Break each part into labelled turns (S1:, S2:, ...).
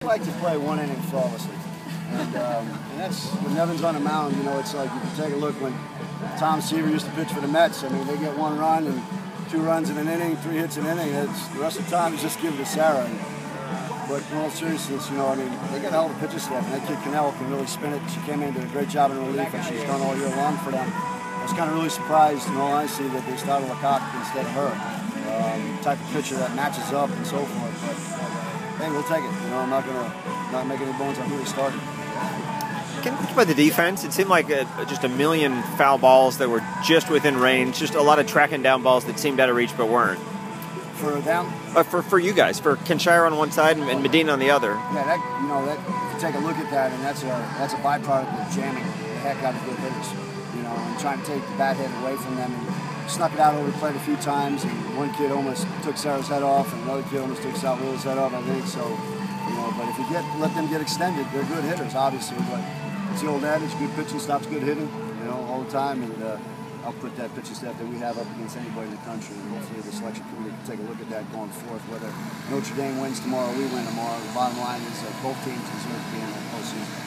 S1: I like to play one inning flawlessly. And that's when Nevin's on the mound, it's like you can take a look when Tom Seaver used to pitch for the Mets. I mean, they get 1 run and 2 runs in an inning, 3 hits in an inning. The rest of the time is just give it to Sarah. But in all seriousness, they got a hell of a pitcher staff. And that kid Cannell can really spin it. She came in and did a great job in relief, and she's done all year long for them. I was kind of really surprised, in all honesty, that they started Lecoq instead of her. Type of pitcher that matches up and so forth. But hey, we'll take it. I'm not going to make any bones on who they started.
S2: Can you think about the defense? It seemed like just a million foul balls that were just within range, just a lot of tracking down balls that seemed out of reach but weren't.
S1: For them?
S2: For you guys, for Kenshire on one side and Medina on the other.
S1: Yeah, that if you take a look at that, and that's a byproduct of jamming the heck out of good hitters, and trying to take the bad hit away from them. And snuck it out over the plate a few times, and one kid almost took Sarah's head off, and another kid almost took Salvador's head off, I think. So, but if you let them get extended, they're good hitters, obviously. But it's the old adage: good pitching stops good hitting, all the time. And I'll put that pitching staff that we have up against anybody in the country, and hopefully the selection committee can take a look at that going forth. Whether Notre Dame wins tomorrow, we win tomorrow. The bottom line is that both teams deserve to be in the postseason.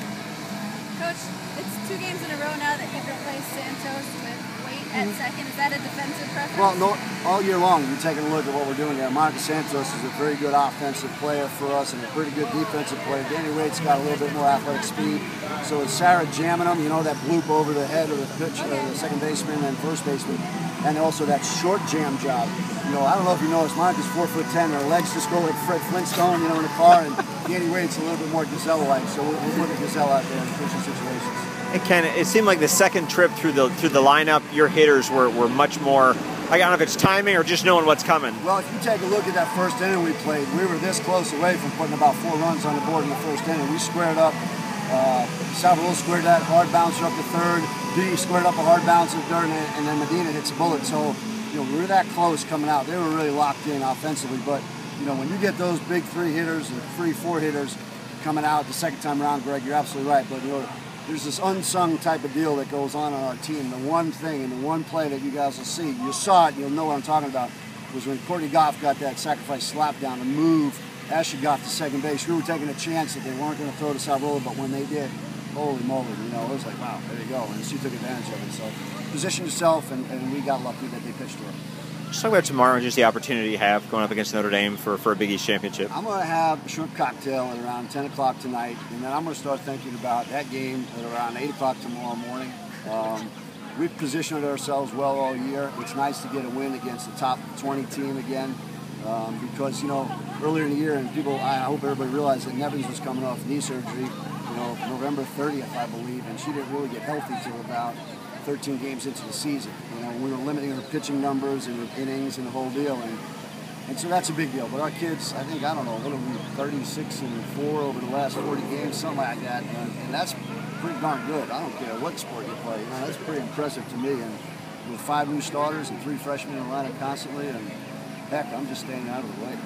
S3: Coach, it's 2 games in a row now that you've replaced Santos with Waite at second. Is that a defensive preference?
S1: Well, no, all year long we're taking a look at what we're doing there. Monica Santos is a very good offensive player for us and a pretty good defensive player. Danny Waite's got a little bit more athletic speed. So it's Sarah jamming them, that bloop over the head of the pitch, the second baseman and first baseman, and also that short jam job. I don't know if you noticed, Monica's 4'10", her legs just go like Fred Flintstone, in the car, and Danny Waite's a little bit more Gazelle-like, so we'll put the Gazelle out there in pitching situations.
S2: And Ken, it seemed like the second trip through the lineup, your hitters were much more. I don't know if it's timing or just knowing what's coming.
S1: Well, if you take a look at that first inning we played, we were this close away from putting about 4 runs on the board in the first inning. We squared up. Salvador squared that hard bouncer up to third. D squared up a hard bouncer to third, and then Medina hits a bullet. So, we were that close coming out. They were really locked in offensively. But, when you get those big 3 hitters and 3-4 hitters coming out the second time around, Greg, you're absolutely right. But, there's this unsung type of deal that goes on our team. The one thing and the one play that you guys will see, you saw it, you'll know what I'm talking about, was when Courtney Goff got that sacrifice slap down to move Ashley Goff to second base. We were taking a chance that they weren't going to throw to Salvador, but when they did, holy moly, it was like, wow, there you go. And she took advantage of it. So position yourself, and we got lucky that they pitched to her.
S2: Let's talk about tomorrow and just the opportunity you have going up against Notre Dame for a Big East championship.
S1: I'm going to have a shrimp cocktail at around 10 o'clock tonight, and then I'm going to start thinking about that game at around 8 o'clock tomorrow morning. We've positioned ourselves well all year. It's nice to get a win against the top 20 team again, because, earlier in the year, and I hope everybody realized that Nevins was coming off knee surgery, November 30th, I believe, and she didn't really get healthy till about 13 games into the season. We were limiting her pitching numbers and innings and the whole deal, and so that's a big deal. But our kids, I think, 36-4 over the last 40 games, something like that, and that's pretty darn good. I don't care what sport you play. That's pretty impressive to me. And with 5 new starters and 3 freshmen in the lineup constantly, and heck, I'm just staying out of the way.